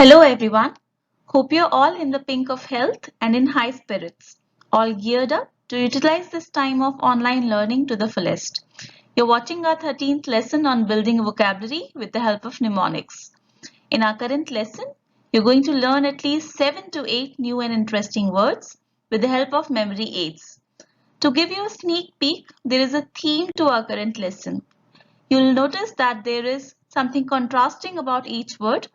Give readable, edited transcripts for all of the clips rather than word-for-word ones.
Hello everyone. Hope you're all in the pink of health and in high spirits, all geared up to utilize this time of online learning to the fullest. You're watching our 13th lesson on building vocabulary with the help of mnemonics. In our current lesson, you're going to learn at least 7 to 8 new and interesting words with the help of memory aids. To give you a sneak peek, there is a theme to our current lesson. You'll notice that there is something contrasting about each word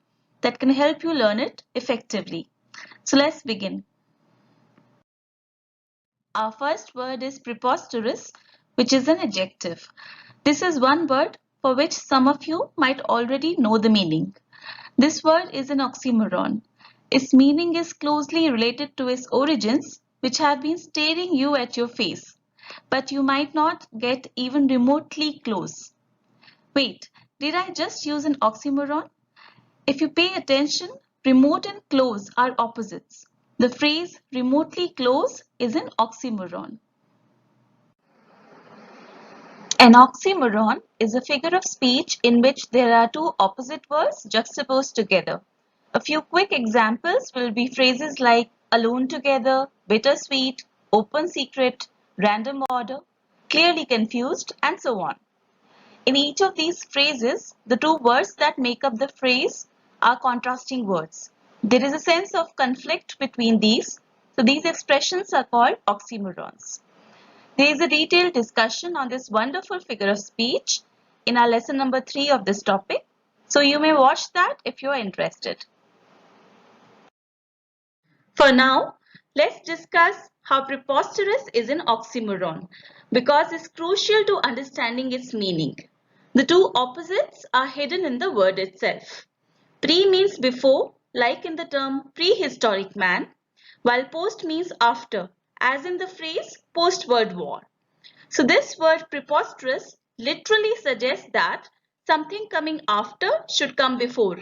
that can help you learn it effectively. So let's begin. Our first word is preposterous, which is an adjective. This is one word for which some of you might already know the meaning. This word is an oxymoron. Its meaning is closely related to its origins, which have been staring you at your face, but you might not get even remotely close. Wait, did I just use an oxymoron? If you pay attention, remote and close are opposites. The phrase remotely close is an oxymoron. An oxymoron is a figure of speech in which there are two opposite words juxtaposed together. A few quick examples will be phrases like alone together, bittersweet, open secret, random order, clearly confused, and so on. In each of these phrases, the two words that make up the phrase are contrasting words. There is a sense of conflict between these, so these expressions are called oxymorons. There is a detailed discussion on this wonderful figure of speech in our lesson number 3 of this topic, so you may watch that if you are interested. For now, let's discuss how preposterous is an oxymoron because it's crucial to understanding its meaning. The two opposites are hidden in the word itself. Pre means before, like in the term prehistoric man, while post means after, as in the phrase post-World War. So this word preposterous literally suggests that something coming after should come before.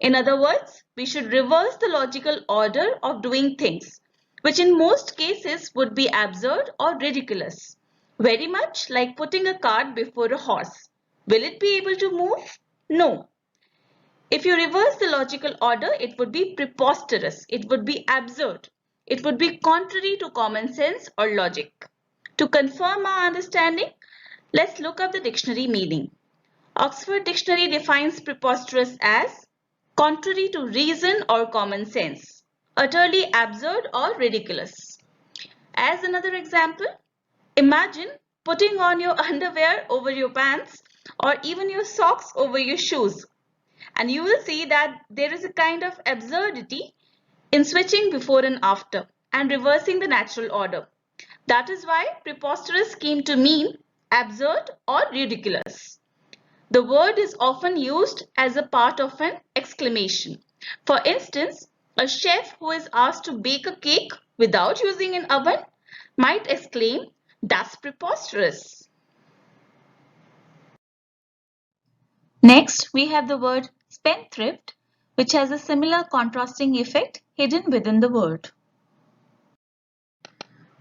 In other words, we should reverse the logical order of doing things, which in most cases would be absurd or ridiculous. Very much like putting a cart before a horse. Will it be able to move? No. If you reverse the logical order, it would be preposterous. It would be absurd. It would be contrary to common sense or logic. To confirm our understanding, let's look up the dictionary meaning. Oxford Dictionary defines preposterous as contrary to reason or common sense, utterly absurd or ridiculous. As another example, imagine putting on your underwear over your pants or even your socks over your shoes, and you will see that there is a kind of absurdity in switching before and after and reversing the natural order. That is why preposterous came to mean absurd or ridiculous. The word is often used as a part of an exclamation. For instance, a chef who is asked to bake a cake without using an oven might exclaim, "That's preposterous." Next, we have the word spendthrift, which has a similar contrasting effect hidden within the word.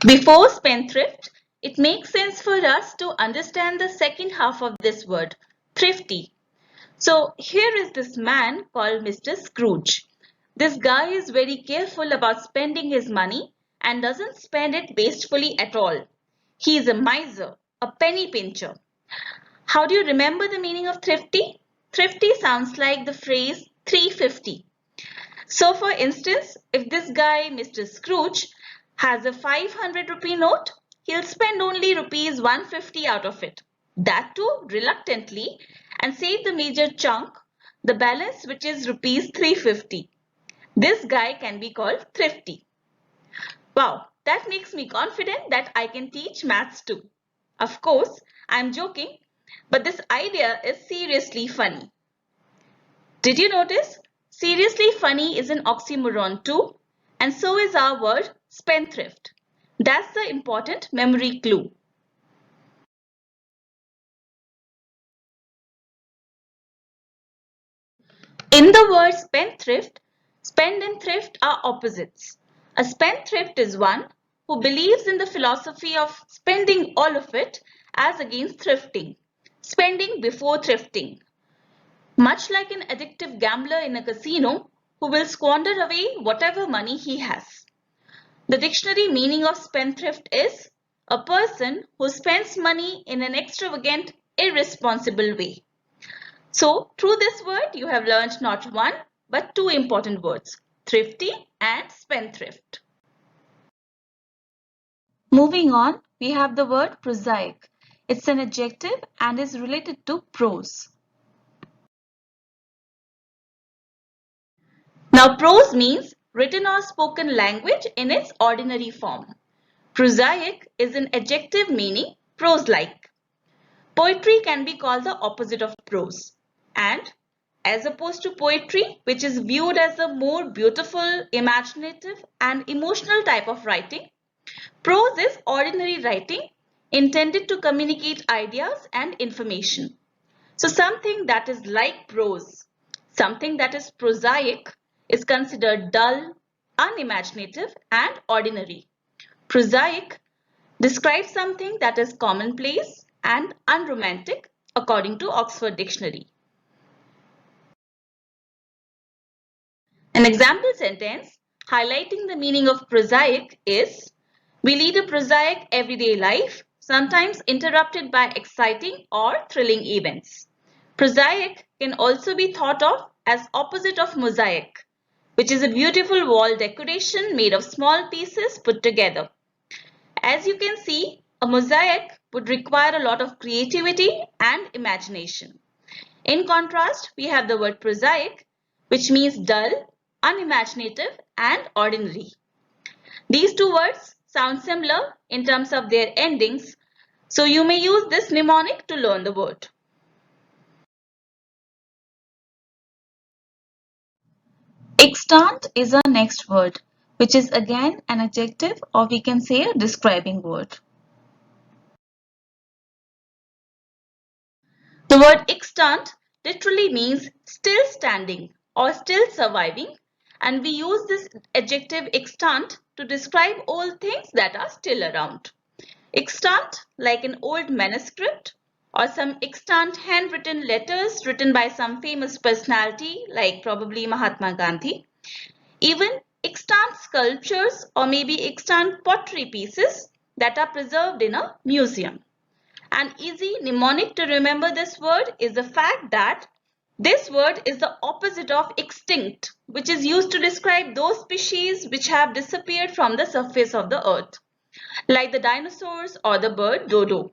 Before spendthrift, it makes sense for us to understand the second half of this word, thrifty. So here is this man called Mr. Scrooge. This guy is very careful about spending his money and doesn't spend it wastefully at all. He is a miser, a penny pincher. How do you remember the meaning of thrifty? Thrifty sounds like the phrase 350. So for instance, if this guy, Mr. Scrooge, has a 500 rupee note, he'll spend only rupees 150 out of it. That too reluctantly, and save the major chunk, the balance, which is rupees 350. This guy can be called thrifty. Wow, that makes me confident that I can teach maths too. Of course, I'm joking, but this idea is seriously funny. Did you notice? Seriously funny is an oxymoron too, and so is our word spendthrift. That's the important memory clue. In the word spendthrift, spend and thrift are opposites. A spendthrift is one who believes in the philosophy of spending all of it as against thrifting, spending before thrifting. Much like an addictive gambler in a casino who will squander away whatever money he has. The dictionary meaning of spendthrift is a person who spends money in an extravagant, irresponsible way. So, through this word, you have learned not one, but two important words, thrifty and spendthrift. Moving on, we have the word prosaic. It's an adjective and is related to prose. Now, prose means written or spoken language in its ordinary form. Prosaic is an adjective meaning prose-like. Poetry can be called the opposite of prose. And as opposed to poetry, which is viewed as a more beautiful, imaginative and emotional type of writing, prose is ordinary writing intended to communicate ideas and information. So something that is like prose, something that is prosaic, is considered dull, unimaginative and ordinary. Prosaic describes something that is commonplace and unromantic according to Oxford Dictionary. An example sentence highlighting the meaning of prosaic is, we lead a prosaic everyday life, sometimes interrupted by exciting or thrilling events. Prosaic can also be thought of as opposite of mosaic, which is a beautiful wall decoration made of small pieces put together. As you can see, a mosaic would require a lot of creativity and imagination. In contrast, we have the word prosaic, which means dull, unimaginative and ordinary. These two words sound similar in terms of their endings, so you may use this mnemonic to learn the word. Extant is our next word, which is again an adjective or we can say a describing word. The word extant literally means still standing or still surviving, and we use this adjective extant to describe all things that are still around. Extant, like an old manuscript or some extant handwritten letters written by some famous personality like probably Mahatma Gandhi. Even extant sculptures or maybe extant pottery pieces that are preserved in a museum. An easy mnemonic to remember this word is the fact that this word is the opposite of extinct, which is used to describe those species which have disappeared from the surface of the earth, like the dinosaurs or the bird dodo.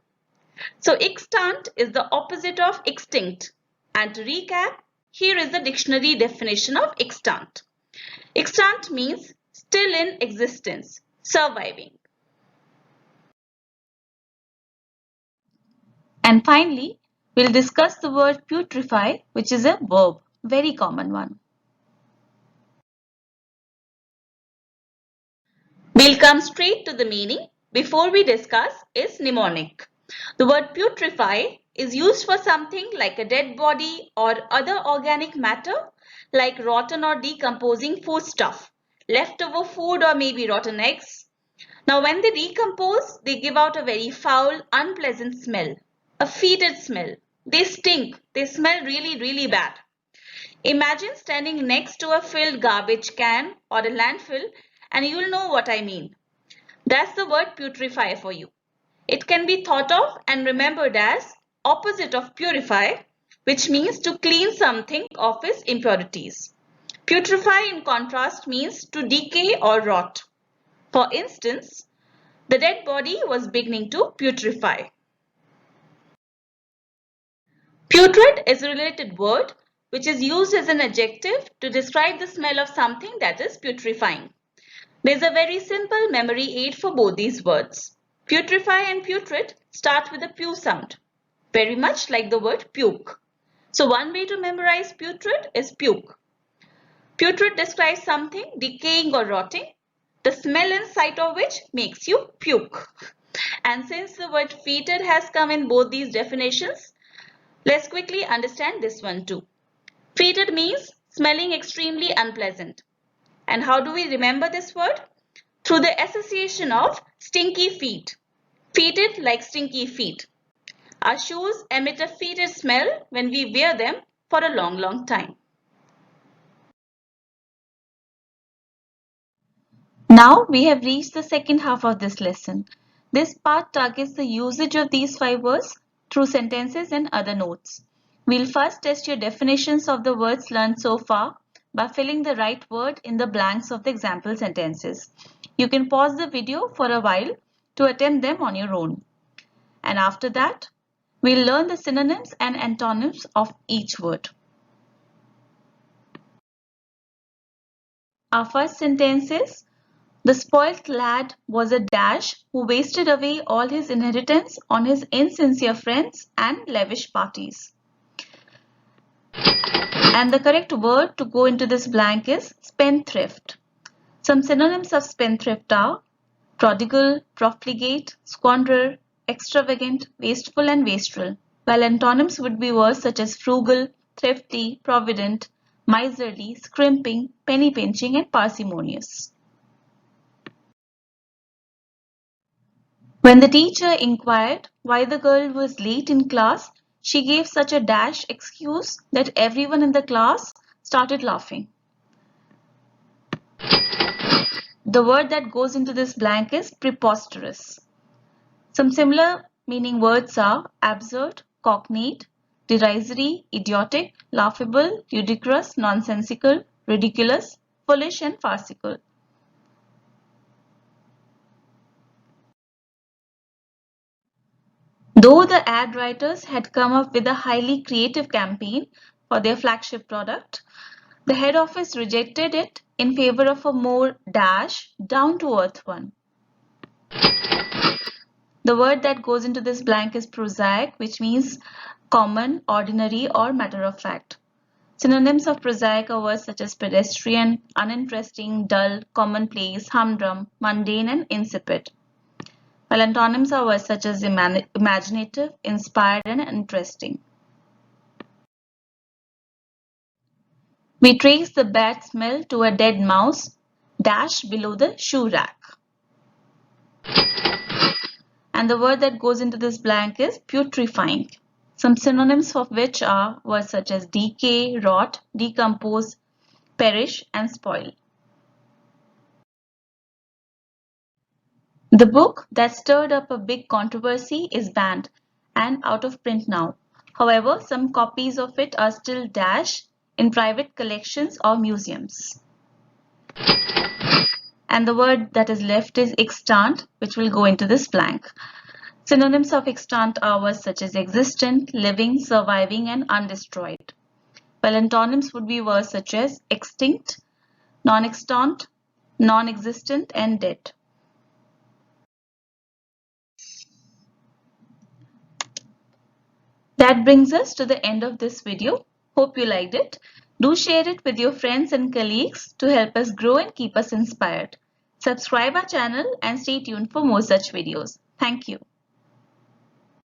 So extant is the opposite of extinct. And to recap, here is the dictionary definition of extant. Extant means still in existence, surviving. And finally, we'll discuss the word putrefy, which is a verb, very common one. We'll come straight to the meaning before we discuss its mnemonic. The word putrefy is used for something like a dead body or other organic matter like rotten or decomposing foodstuff, leftover food or maybe rotten eggs. Now when they decompose, they give out a very foul, unpleasant smell, a fetid smell. They stink, they smell really bad. Imagine standing next to a filled garbage can or a landfill and you'll know what I mean. That's the word putrefy for you. It can be thought of and remembered as opposite of purify, which means to clean something of its impurities. Putrefy in contrast means to decay or rot. For instance, the dead body was beginning to putrefy. Putrid is a related word which is used as an adjective to describe the smell of something that is putrefying. There is a very simple memory aid for both these words. Putrefy and putrid start with a pu sound, very much like the word puke. So one way to memorize putrid is puke. Putrid describes something decaying or rotting, the smell and sight of which makes you puke. And since the word fetid has come in both these definitions, let's quickly understand this one too. Fetid means smelling extremely unpleasant. And how do we remember this word? Through the association of stinky feet. Fetid like stinky feet. Our shoes emit a fetid smell when we wear them for a long time. Now we have reached the second half of this lesson. This part targets the usage of these 5 words through sentences and other notes. We'll first test your definitions of the words learned so far by filling the right word in the blanks of the example sentences. You can pause the video for a while to attempt them on your own. And after that, we'll learn the synonyms and antonyms of each word. Our first sentence is, the spoilt lad was a dash who wasted away all his inheritance on his insincere friends and lavish parties. And the correct word to go into this blank is spendthrift. Some synonyms of spendthrift are prodigal, profligate, squanderer, extravagant, wasteful and wastrel, while antonyms would be words such as frugal, thrifty, provident, miserly, scrimping, penny pinching and parsimonious. When the teacher inquired why the girl was late in class, she gave such a dash excuse that everyone in the class started laughing. The word that goes into this blank is preposterous. Some similar meaning words are absurd, cognate, derisory, idiotic, laughable, ludicrous, nonsensical, ridiculous, foolish and farcical. Though the ad writers had come up with a highly creative campaign for their flagship product, the head office rejected it in favor of a more down-to-earth one. The word that goes into this blank is prosaic, which means common, ordinary or matter of fact. Synonyms of prosaic are words such as pedestrian, uninteresting, dull, commonplace, humdrum, mundane and insipid. While antonyms are words such as imaginative, inspired and interesting. We trace the bad smell to a dead mouse dash below the shoe rack. And the word that goes into this blank is putrefying. Some synonyms of which are words such as decay, rot, decompose, perish and spoil. The book that stirred up a big controversy is banned and out of print now. However, some copies of it are still dash in private collections or museums. And the word that is left is extant, which will go into this blank. Synonyms of extant are words such as existent, living, surviving and undestroyed. While antonyms would be words such as extinct, non-extant, non-existent and dead. That brings us to the end of this video. Hope you liked it. Do share it with your friends and colleagues to help us grow and keep us inspired. Subscribe our channel and stay tuned for more such videos. Thank you.